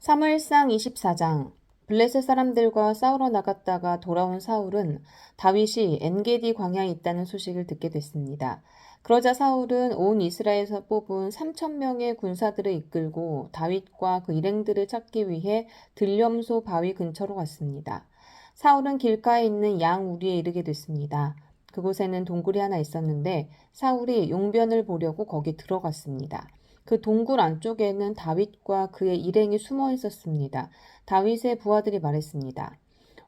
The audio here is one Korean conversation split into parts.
사무엘상 24장. 블레셋 사람들과 싸우러 나갔다가 돌아온 사울은 다윗이 엔게디 광야에 있다는 소식을 듣게 됐습니다. 그러자 사울은 온 이스라엘에서 뽑은 3,000명의 군사들을 이끌고 다윗과 그 일행들을 찾기 위해 들렴소 바위 근처로 갔습니다. 사울은 길가에 있는 양 우리에 이르게 됐습니다. 그곳에는 동굴이 하나 있었는데 사울이 용변을 보려고 거기 들어갔습니다. 그 동굴 안쪽에는 다윗과 그의 일행이 숨어 있었습니다. 다윗의 부하들이 말했습니다.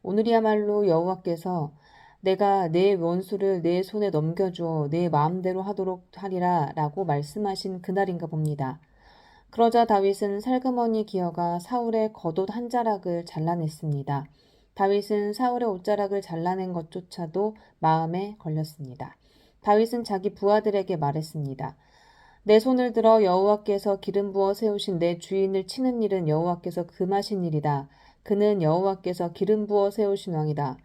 오늘이야말로 여호와께서 내가 내 원수를 내 손에 넘겨주어 내 마음대로 하도록 하리라 라고 말씀하신 그날인가 봅니다. 그러자 다윗은 살그머니 기어가 사울의 겉옷 한 자락을 잘라냈습니다. 다윗은 사울의 옷자락을 잘라낸 것조차도 마음에 걸렸습니다. 다윗은 자기 부하들에게 말했습니다. 내 손을 들어 여호와께서 기름 부어 세우신 내 주인을 치는 일은 여호와께서 금하신 일이다. 그는 여호와께서 기름 부어 세우신 왕이다.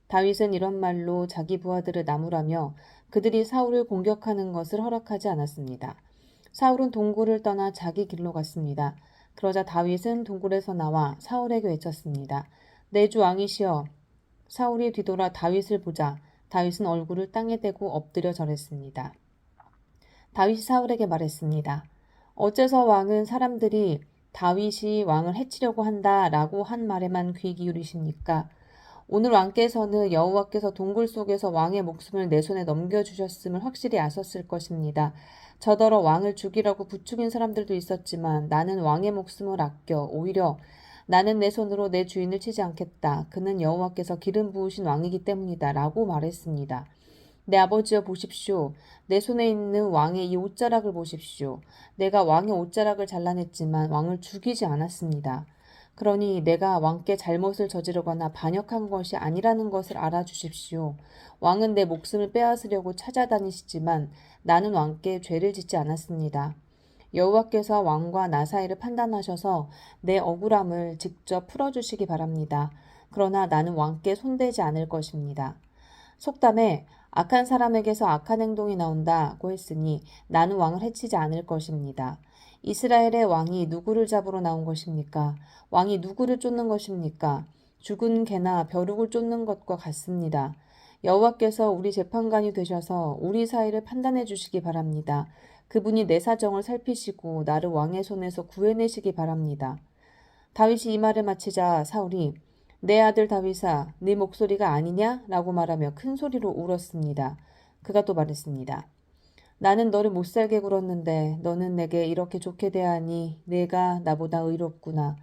다윗은 이런 말로 자기 부하들을 나무라며 그들이 사울을 공격하는 것을 허락하지 않았습니다. 사울은 동굴을 떠나 자기 길로 갔습니다. 그러자 다윗은 동굴에서 나와 사울에게 외쳤습니다. 내 주 왕이시여. 사울이 뒤돌아 다윗을 보자 다윗은 얼굴을 땅에 대고 엎드려 절했습니다. 다윗이 사울에게 말했습니다. 어째서 왕은 사람들이 다윗이 왕을 해치려고 한다라고 한 말에만 귀 기울이십니까? 오늘 왕께서는 여호와께서 동굴 속에서 왕의 목숨을 내 손에 넘겨주셨음을 확실히 아셨을 것입니다. 저더러 왕을 죽이려고 부추긴 사람들도 있었지만 나는 왕의 목숨을 아껴 오히려 나는 내 손으로 내 주인을 치지 않겠다. 그는 여호와께서 기름 부으신 왕이기 때문이다. 라고 말했습니다. 내 아버지여 보십시오. 내 손에 있는 왕의 이 옷자락을 보십시오. 내가 왕의 옷자락을 잘라냈지만 왕을 죽이지 않았습니다. 그러니 내가 왕께 잘못을 저지르거나 반역한 것이 아니라는 것을 알아주십시오. 왕은 내 목숨을 빼앗으려고 찾아다니시지만 나는 왕께 죄를 짓지 않았습니다. 여호와께서 왕과 나 사이를 판단하셔서 내 억울함을 직접 풀어주시기 바랍니다. 그러나 나는 왕께 손대지 않을 것입니다. 속담에 악한 사람에게서 악한 행동이 나온다고 했으니 나는 왕을 해치지 않을 것입니다. 이스라엘의 왕이 누구를 잡으러 나온 것입니까? 왕이 누구를 쫓는 것입니까? 죽은 개나 벼룩을 쫓는 것과 같습니다. 여호와께서 우리 재판관이 되셔서 우리 사이를 판단해 주시기 바랍니다. 그분이 내 사정을 살피시고 나를 왕의 손에서 구해내시기 바랍니다. 다윗이 이 말을 마치자 사울이 내 아들 다윗아, 네 목소리가 아니냐? 라고 말하며 큰 소리로 울었습니다. 그가 또 말했습니다. 나는 너를 못살게 굴었는데 너는 내게 이렇게 좋게 대하니 내가 나보다 의롭구나.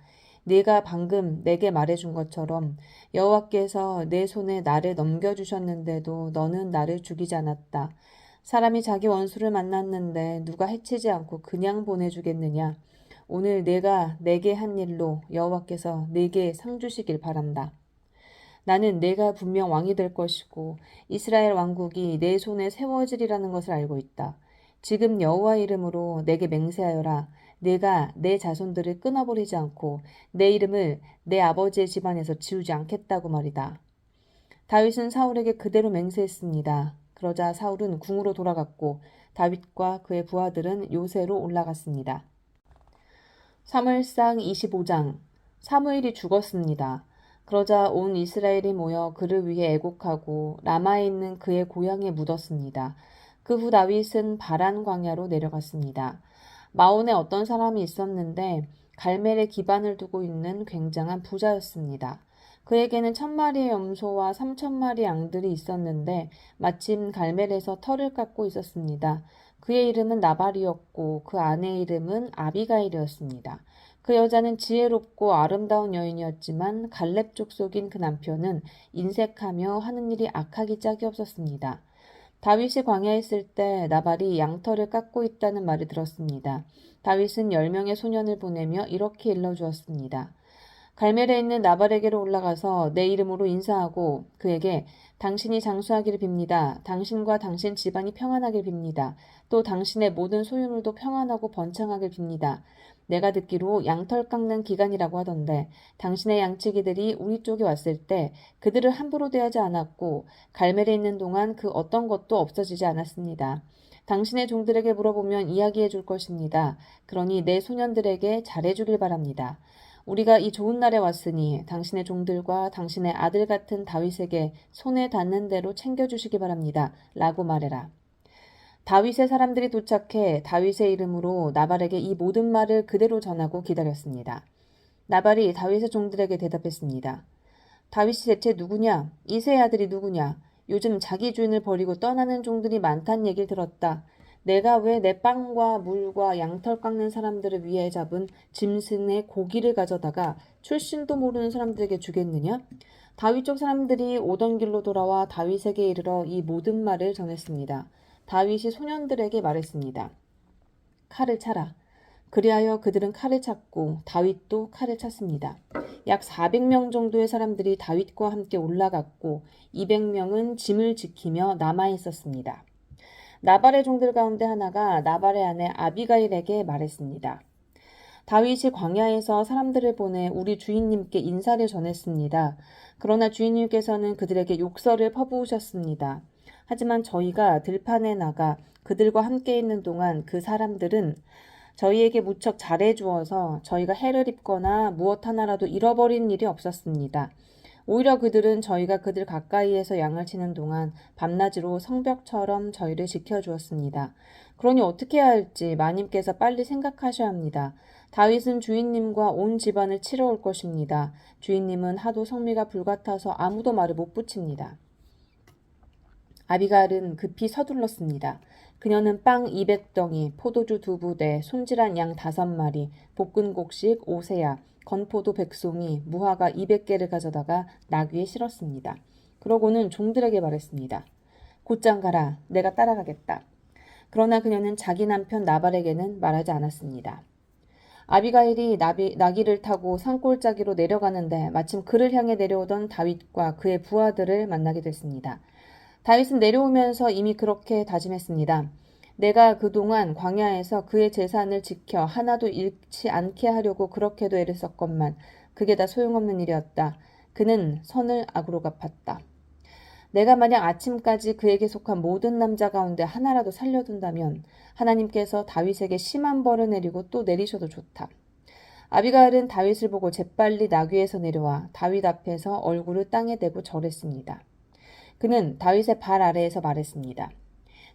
네가 방금 내게 말해준 것처럼 여호와께서 내 손에 나를 넘겨주셨는데도 너는 나를 죽이지 않았다. 사람이 자기 원수를 만났는데 누가 해치지 않고 그냥 보내주겠느냐? 오늘 내가 내게 한 일로 여호와께서 내게 상 주시길 바란다. 나는 내가 분명 왕이 될 것이고 이스라엘 왕국이 내 손에 세워지리라는 것을 알고 있다. 지금 여호와 이름으로 내게 맹세하여라. 내가 내 자손들을 끊어버리지 않고 내 이름을 내 아버지의 집안에서 지우지 않겠다고 말이다. 다윗은 사울에게 그대로 맹세했습니다. 그러자 사울은 궁으로 돌아갔고 다윗과 그의 부하들은 요새로 올라갔습니다. 사무엘상 25장. 사무엘이 죽었습니다. 그러자 온 이스라엘이 모여 그를 위해 애곡하고 라마에 있는 그의 고향에 묻었습니다. 그 후 다윗은 바란 광야로 내려갔습니다. 마온에 어떤 사람이 있었는데 갈멜에 기반을 두고 있는 굉장한 부자였습니다. 그에게는 1,000마리의 염소와 3,000마리 양들이 있었는데 마침 갈멜에서 터를 깎고 있었습니다. 그의 이름은 나발이었고 그 아내의 이름은 아비가일이었습니다. 그 여자는 지혜롭고 아름다운 여인이었지만 갈렙 족속인 그 남편은 인색하며 하는 일이 악하기 짝이 없었습니다. 다윗이 광야에 있을 때 나발이 양털을 깎고 있다는 말을 들었습니다. 다윗은 10명의 소년을 보내며 이렇게 일러주었습니다. 갈멜에 있는 나발에게로 올라가서 내 이름으로 인사하고 그에게 당신이 장수하기를 빕니다. 당신과 당신 집안이 평안하길 빕니다. 또 당신의 모든 소유물도 평안하고 번창하길 빕니다. 내가 듣기로 양털 깎는 기간이라고 하던데 당신의 양치기들이 우리 쪽에 왔을 때 그들을 함부로 대하지 않았고 갈멜에 있는 동안 그 어떤 것도 없어지지 않았습니다. 당신의 종들에게 물어보면 이야기해 줄 것입니다. 그러니 내 소년들에게 잘해 주길 바랍니다. 우리가 이 좋은 날에 왔으니 당신의 종들과 당신의 아들 같은 다윗에게 손에 닿는 대로 챙겨주시기 바랍니다. 라고 말해라. 다윗의 사람들이 도착해 다윗의 이름으로 나발에게 이 모든 말을 그대로 전하고 기다렸습니다. 나발이 다윗의 종들에게 대답했습니다. 다윗이 대체 누구냐? 이새의 아들이 누구냐? 요즘 자기 주인을 버리고 떠나는 종들이 많다는 얘기를 들었다. 내가 왜 내 빵과 물과 양털 깎는 사람들을 위해 잡은 짐승의 고기를 가져다가 출신도 모르는 사람들에게 주겠느냐? 다윗 쪽 사람들이 오던 길로 돌아와 다윗에게 이르러 이 모든 말을 전했습니다. 다윗이 소년들에게 말했습니다. 칼을 차라. 그리하여 그들은 칼을 찼고 다윗도 칼을 찼습니다. 약 400명 정도의 사람들이 다윗과 함께 올라갔고 200명은 짐을 지키며 남아 있었습니다. 나발의 종들 가운데 하나가 나발의 아내 아비가일에게 말했습니다. 다윗이 광야에서 사람들을 보내 우리 주인님께 인사를 전했습니다. 그러나 주인님께서는 그들에게 욕설을 퍼부으셨습니다. 하지만 저희가 들판에 나가 그들과 함께 있는 동안 그 사람들은 저희에게 무척 잘해주어서 저희가 해를 입거나 무엇 하나라도 잃어버린 일이 없었습니다. 오히려 그들은 저희가 그들 가까이에서 양을 치는 동안 밤낮으로 성벽처럼 저희를 지켜주었습니다. 그러니 어떻게 해야 할지 마님께서 빨리 생각하셔야 합니다. 다윗은 주인님과 온 집안을 치러 올 것입니다. 주인님은 하도 성미가 불같아서 아무도 말을 못 붙입니다. 아비가일은 급히 서둘렀습니다. 그녀는 빵 200덩이, 포도주 2부대, 손질한 양 5마리, 볶은 곡식 5세야, 건포도 100송이, 무화과 200개를 가져다가 나귀에 실었습니다. 그러고는 종들에게 말했습니다. 곧장 가라. 내가 따라가겠다. 그러나 그녀는 자기 남편 나발에게는 말하지 않았습니다. 아비가일이 나귀를 타고 산골짜기로 내려가는데 마침 그를 향해 내려오던 다윗과 그의 부하들을 만나게 됐습니다. 다윗은 내려오면서 이미 그렇게 다짐했습니다. 내가 그동안 광야에서 그의 재산을 지켜 하나도 잃지 않게 하려고 그렇게도 애를 썼건만 그게 다 소용없는 일이었다. 그는 선을 악으로 갚았다. 내가 만약 아침까지 그에게 속한 모든 남자 가운데 하나라도 살려둔다면 하나님께서 다윗에게 심한 벌을 내리고 또 내리셔도 좋다. 아비가일은 다윗을 보고 재빨리 나귀에서 내려와 다윗 앞에서 얼굴을 땅에 대고 절했습니다. 그는 다윗의 발 아래에서 말했습니다.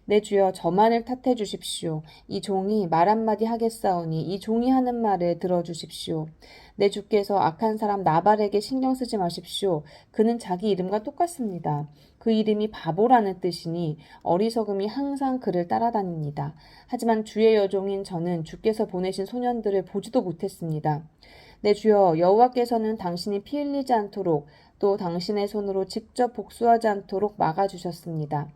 내 주여 저만을 탓해 주십시오. 이 종이 말 한마디 하겠사오니 이 종이 하는 말을 들어주십시오. 내 주께서 악한 사람 나발에게 신경 쓰지 마십시오. 그는 자기 이름과 똑같습니다. 그 이름이 바보라는 뜻이니 어리석음이 항상 그를 따라다닙니다. 하지만 주의 여종인 저는 주께서 보내신 소년들을 보지도 못했습니다. 내 주여 여호와께서는 당신이 피 흘리지 않도록 또 당신의 손으로 직접 복수하지 않도록 막아주셨습니다.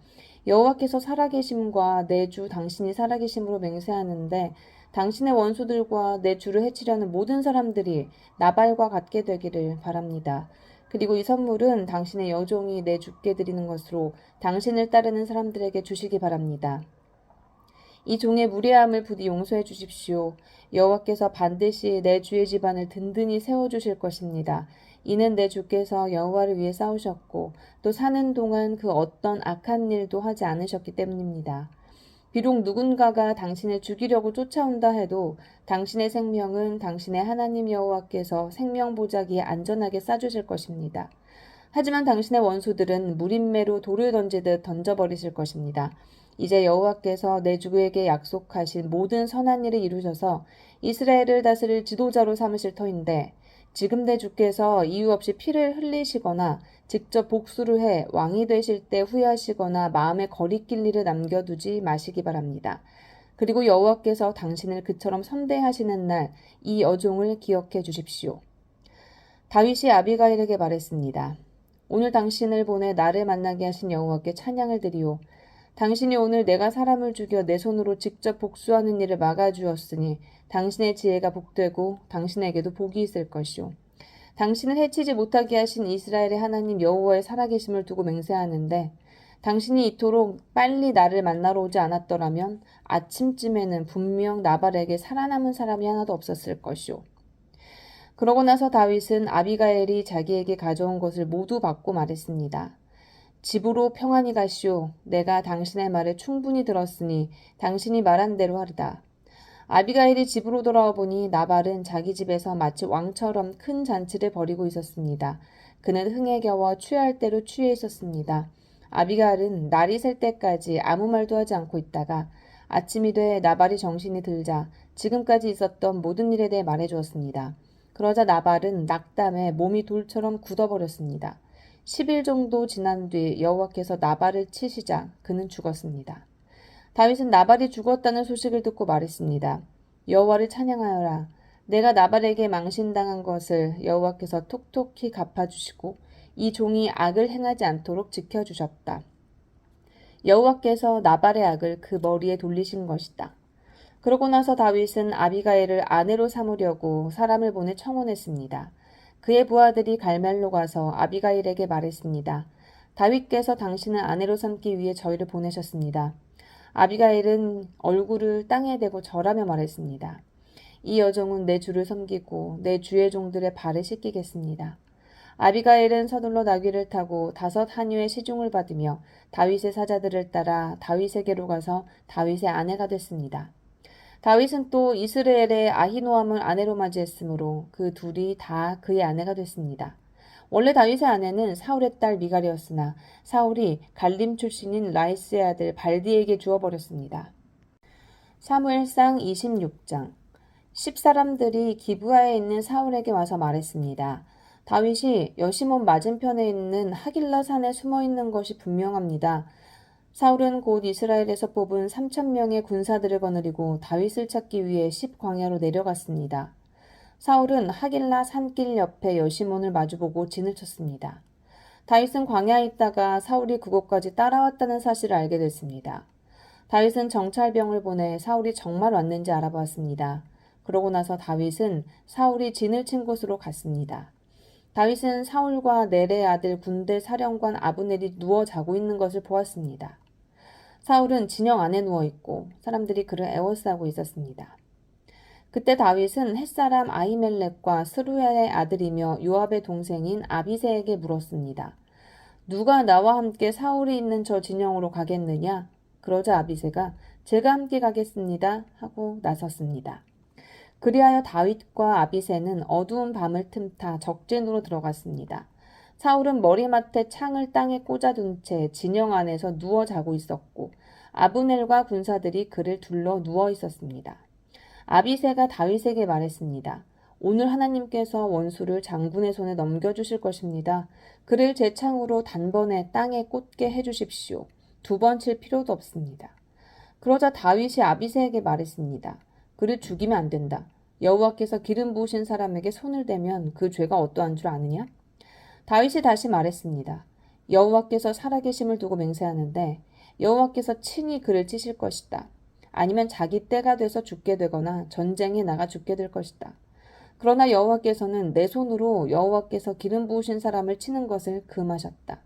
여호와께서 살아계심과 내 주 당신이 살아계심으로 맹세하는데 당신의 원수들과 내 주를 해치려는 모든 사람들이 나발과 같게 되기를 바랍니다. 그리고 이 선물은 당신의 여종이 내 주께 드리는 것으로 당신을 따르는 사람들에게 주시기 바랍니다. 이 종의 무례함을 부디 용서해 주십시오. 여호와께서 반드시 내 주의 집안을 든든히 세워주실 것입니다. 이는 내 주께서 여호와를 위해 싸우셨고 또 사는 동안 그 어떤 악한 일도 하지 않으셨기 때문입니다. 비록 누군가가 당신을 죽이려고 쫓아온다 해도 당신의 생명은 당신의 하나님 여호와께서 생명보자기에 안전하게 싸주실 것입니다. 하지만 당신의 원수들은 무림매로 돌을 던지듯 던져버리실 것입니다. 이제 여호와께서 내 주에게 약속하신 모든 선한 일을 이루셔서 이스라엘을 다스릴 지도자로 삼으실 터인데 지금 내 주께서 이유 없이 피를 흘리시거나 직접 복수를 해 왕이 되실 때 후회하시거나 마음에 거리낄 일을 남겨두지 마시기 바랍니다. 그리고 여호와께서 당신을 그처럼 선대하시는 날 이 여종을 기억해 주십시오. 다윗이 아비가일에게 말했습니다. 오늘 당신을 보내 나를 만나게 하신 여호와께 찬양을 드리오. 당신이 오늘 내가 사람을 죽여 내 손으로 직접 복수하는 일을 막아주었으니 당신의 지혜가 복되고 당신에게도 복이 있을 것이오. 당신을 해치지 못하게 하신 이스라엘의 하나님 여호와의 살아계심을 두고 맹세하는데 당신이 이토록 빨리 나를 만나러 오지 않았더라면 아침쯤에는 분명 나발에게 살아남은 사람이 하나도 없었을 것이오. 그러고 나서 다윗은 아비가일이 자기에게 가져온 것을 모두 받고 말했습니다. 집으로 평안히 가시오. 내가 당신의 말을 충분히 들었으니 당신이 말한 대로 하리다. 아비가일이 집으로 돌아와 보니 나발은 자기 집에서 마치 왕처럼 큰 잔치를 벌이고 있었습니다. 그는 흥에 겨워 취할 대로 취해 있었습니다. 아비가일은 날이 셀 때까지 아무 말도 하지 않고 있다가 아침이 돼 나발이 정신이 들자 지금까지 있었던 모든 일에 대해 말해주었습니다. 그러자 나발은 낙담에 몸이 돌처럼 굳어버렸습니다. 10일 정도 지난 뒤 여호와께서 나발을 치시자 그는 죽었습니다. 다윗은 나발이 죽었다는 소식을 듣고 말했습니다. 여호와를 찬양하여라. 내가 나발에게 망신당한 것을 여호와께서 톡톡히 갚아주시고 이 종이 악을 행하지 않도록 지켜주셨다. 여호와께서 나발의 악을 그 머리에 돌리신 것이다. 그러고 나서 다윗은 아비가일을 아내로 삼으려고 사람을 보내 청혼했습니다. 그의 부하들이 갈멜로 가서 아비가일에게 말했습니다. 다윗께서 당신을 아내로 삼기 위해 저희를 보내셨습니다. 아비가일은 얼굴을 땅에 대고 절하며 말했습니다. 이 여종은 내 주를 섬기고 내 주의 종들의 발을 씻기겠습니다. 아비가일은 서둘러 나귀를 타고 5 한유의 시중을 받으며 다윗의 사자들을 따라 다윗에게로 가서 다윗의 아내가 됐습니다. 다윗은 또 이스라엘의 아히노함을 아내로 맞이했으므로 그 둘이 다 그의 아내가 됐습니다. 원래 다윗의 아내는 사울의 딸 미갈이었으나 사울이 갈림 출신인 라이스의 아들 발디에게 주어버렸습니다. 사무엘상 26장 10사람들이 기브아에 있는 사울에게 와서 말했습니다. 다윗이 여시몬 맞은편에 있는 하길라 산에 숨어 있는 것이 분명합니다. 사울은 곧 이스라엘에서 뽑은 3,000명의 군사들을 거느리고 다윗을 찾기 위해 십광야로 내려갔습니다. 사울은 하길라 산길 옆에 여시몬을 마주보고 진을 쳤습니다. 다윗은 광야에 있다가 사울이 그곳까지 따라왔다는 사실을 알게 됐습니다. 다윗은 정찰병을 보내 사울이 정말 왔는지 알아보았습니다. 그러고 나서 다윗은 사울이 진을 친 곳으로 갔습니다. 다윗은 사울과 넬의 아들 군대 사령관 아브넬이 누워 자고 있는 것을 보았습니다. 사울은 진영 안에 누워있고 사람들이 그를 에워싸고 있었습니다. 그때 다윗은 햇사람 아히멜렉과 스루야의 아들이며 요압의 동생인 아비새에게 물었습니다. 누가 나와 함께 사울이 있는 저 진영으로 가겠느냐? 그러자 아비새가 제가 함께 가겠습니다 하고 나섰습니다. 그리하여 다윗과 아비새는 어두운 밤을 틈타 적진으로 들어갔습니다. 사울은 머리맡에 창을 땅에 꽂아둔 채 진영 안에서 누워 자고 있었고 아브넬과 군사들이 그를 둘러 누워 있었습니다. 아비새가 다윗에게 말했습니다. 오늘 하나님께서 원수를 장군의 손에 넘겨주실 것입니다. 그를 제 창으로 단번에 땅에 꽂게 해주십시오. 2번 칠 필요도 없습니다. 그러자 다윗이 아비새에게 말했습니다. 그를 죽이면 안 된다. 여호와께서 기름 부으신 사람에게 손을 대면 그 죄가 어떠한 줄 아느냐? 다윗이 다시 말했습니다. 여호와께서 살아계심을 두고 맹세하는데 여호와께서 친히 그를 치실 것이다. 아니면 자기 때가 돼서 죽게 되거나 전쟁에 나가 죽게 될 것이다. 그러나 여호와께서는 내 손으로 여호와께서 기름 부으신 사람을 치는 것을 금하셨다.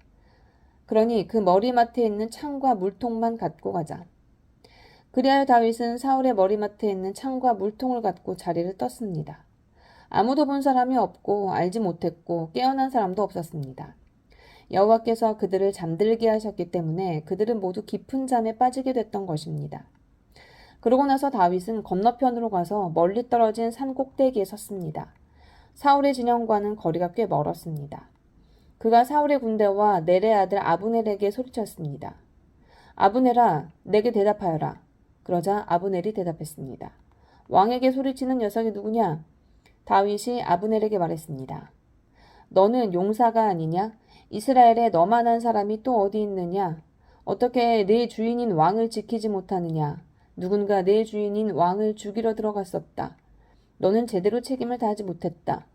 그러니 그 머리맡에 있는 창과 물통만 갖고 가자. 그리하여 다윗은 사울의 머리맡에 있는 창과 물통을 갖고 자리를 떴습니다. 아무도 본 사람이 없고 알지 못했고 깨어난 사람도 없었습니다. 여호와께서 그들을 잠들게 하셨기 때문에 그들은 모두 깊은 잠에 빠지게 됐던 것입니다. 그러고 나서 다윗은 건너편으로 가서 멀리 떨어진 산 꼭대기에 섰습니다. 사울의 진영과는 거리가 꽤 멀었습니다. 그가 사울의 군대와 넬의 아들 아브넬에게 소리쳤습니다. 아브넬아, 내게 대답하여라. 그러자 아브넬이 대답했습니다. 왕에게 소리치는 녀석이 누구냐? 다윗이 아브넬에게 말했습니다. 너는 용사가 아니냐? 이스라엘에 너만한 사람이 또 어디 있느냐? 어떻게 네 주인인 왕을 지키지 못하느냐? 누군가 내 주인인 왕을 죽이러 들어갔었다. 너는 제대로 책임을 다하지 못했다.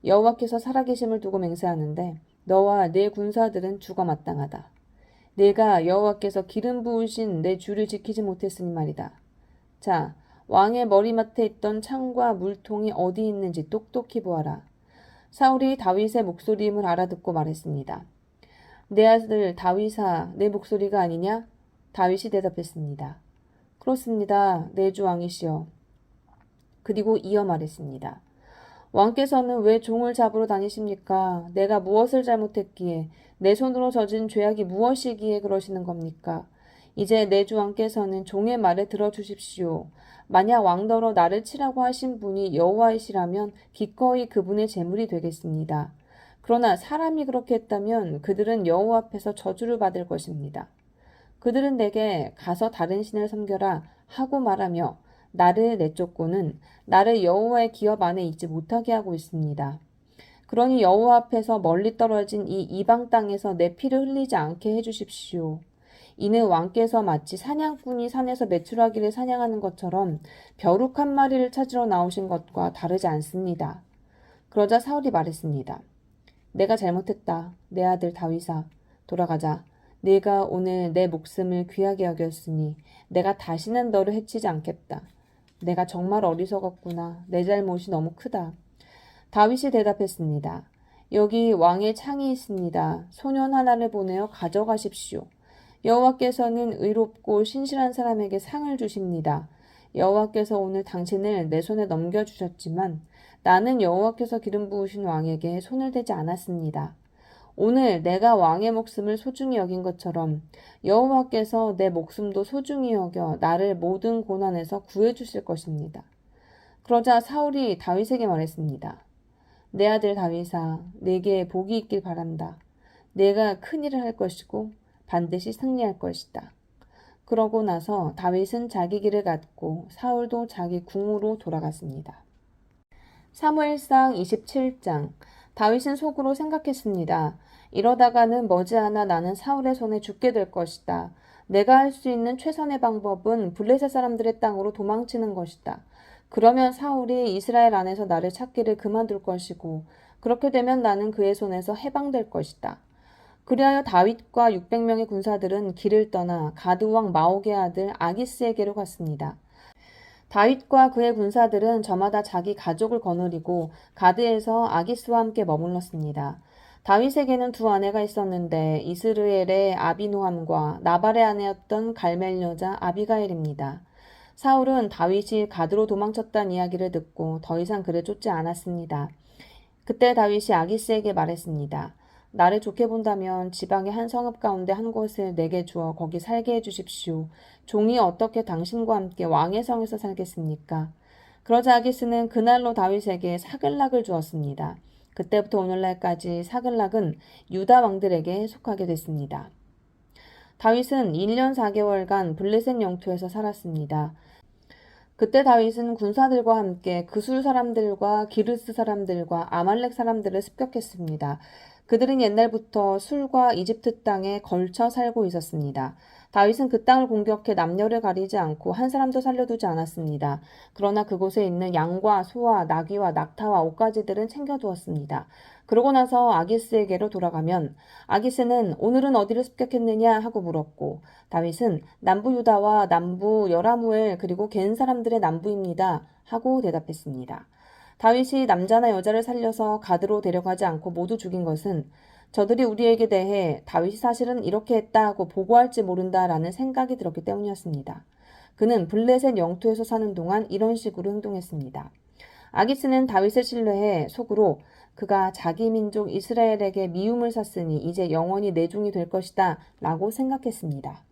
여호와께서 살아계심을 두고 맹세하는데 너와 네 군사들은 죽어 마땅하다. 내가 여호와께서 기름 부으신 내 주를 지키지 못했으니 말이다. 자, 왕의 머리맡에 있던 창과 물통이 어디 있는지 똑똑히 보아라. 사울이 다윗의 목소리임을 알아듣고 말했습니다. 내 아들 다윗아, 내 목소리가 아니냐? 다윗이 대답했습니다. 그렇습니다. 내 주 왕이시여. 그리고 이어 말했습니다. 왕께서는 왜 종을 잡으러 다니십니까? 내가 무엇을 잘못했기에 내 손으로 저진 죄악이 무엇이기에 그러시는 겁니까? 이제 내 주 왕께서는 종의 말을 들어주십시오. 만약 왕더러 나를 치라고 하신 분이 여호와이시라면 기꺼이 그분의 제물이 되겠습니다. 그러나 사람이 그렇게 했다면 그들은 여호와 앞에서 저주를 받을 것입니다. 그들은 내게 가서 다른 신을 섬겨라 하고 말하며 나를 내쫓고는 나를 여호와의 기업 안에 있지 못하게 하고 있습니다. 그러니 여호와 앞에서 멀리 떨어진 이 이방 땅에서 내 피를 흘리지 않게 해주십시오. 이는 왕께서 마치 사냥꾼이 산에서 메추라기를 사냥하는 것처럼 벼룩 한 마리를 찾으러 나오신 것과 다르지 않습니다. 그러자 사울이 말했습니다. 내가 잘못했다. 내 아들 다윗아, 돌아가자. 네가 오늘 내 목숨을 귀하게 여겼으니 내가 다시는 너를 해치지 않겠다. 내가 정말 어리석었구나. 내 잘못이 너무 크다. 다윗이 대답했습니다. 여기 왕의 창이 있습니다. 소년 하나를 보내어 가져가십시오. 여호와께서는 의롭고 신실한 사람에게 상을 주십니다. 여호와께서 오늘 당신을 내 손에 넘겨주셨지만 나는 여호와께서 기름 부으신 왕에게 손을 대지 않았습니다. 오늘 내가 왕의 목숨을 소중히 여긴 것처럼 여호와께서 내 목숨도 소중히 여겨 나를 모든 고난에서 구해주실 것입니다. 그러자 사울이 다윗에게 말했습니다. 내 아들 다윗아, 내게 복이 있길 바란다. 내가 큰 일을 할 것이고 반드시 승리할 것이다. 그러고 나서 다윗은 자기 길을 갔고 사울도 자기 궁으로 돌아갔습니다. 사무엘상 27장. 다윗은 속으로 생각했습니다. 이러다가는 머지않아 나는 사울의 손에 죽게 될 것이다. 내가 할 수 있는 최선의 방법은 블레셋 사람들의 땅으로 도망치는 것이다. 그러면 사울이 이스라엘 안에서 나를 찾기를 그만둘 것이고 그렇게 되면 나는 그의 손에서 해방될 것이다. 그리하여 다윗과 600명의 군사들은 길을 떠나 가드 왕 마옥의 아들 아기스에게로 갔습니다. 다윗과 그의 군사들은 저마다 자기 가족을 거느리고 가드에서 아기스와 함께 머물렀습니다. 다윗에게는 두 아내가 있었는데 이스르엘의 아비노함과 나발의 아내였던 갈멜 여자 아비가일입니다. 사울은 다윗이 가드로 도망쳤다는 이야기를 듣고 더 이상 그를 쫓지 않았습니다. 그때 다윗이 아기스에게 말했습니다. 나를 좋게 본다면 지방의 한 성읍 가운데 한 곳을 내게 주어 거기 살게 해주십시오. 종이 어떻게 당신과 함께 왕의 성에서 살겠습니까? 그러자 아기스는 그날로 다윗에게 사글락을 주었습니다. 그때부터 오늘날까지 사글락은 유다 왕들에게 속하게 됐습니다. 다윗은 1년 4개월간 블레셋 영토에서 살았습니다. 그때 다윗은 군사들과 함께 그술 사람들과 기르스 사람들과 아말렉 사람들을 습격했습니다. 그들은 옛날부터 술과 이집트 땅에 걸쳐 살고 있었습니다. 다윗은 그 땅을 공격해 남녀를 가리지 않고 한 사람도 살려두지 않았습니다. 그러나 그곳에 있는 양과 소와 나귀와 낙타와 옷가지들은 챙겨두었습니다. 그러고 나서 아기스에게로 돌아가면 아기스는 오늘은 어디를 습격했느냐 하고 물었고 다윗은 남부 유다와 남부 여라무엘 그리고 겐 사람들의 남부입니다 하고 대답했습니다. 다윗이 남자나 여자를 살려서 가드로 데려가지 않고 모두 죽인 것은 저들이 우리에게 대해 다윗이 사실은 이렇게 했다 하고 보고할지 모른다라는 생각이 들었기 때문이었습니다. 그는 블레셋 영토에서 사는 동안 이런 식으로 행동했습니다. 아기스는 다윗을 신뢰해 속으로 그가 자기 민족 이스라엘에게 미움을 샀으니 이제 영원히 내 종이 될 것이다 라고 생각했습니다.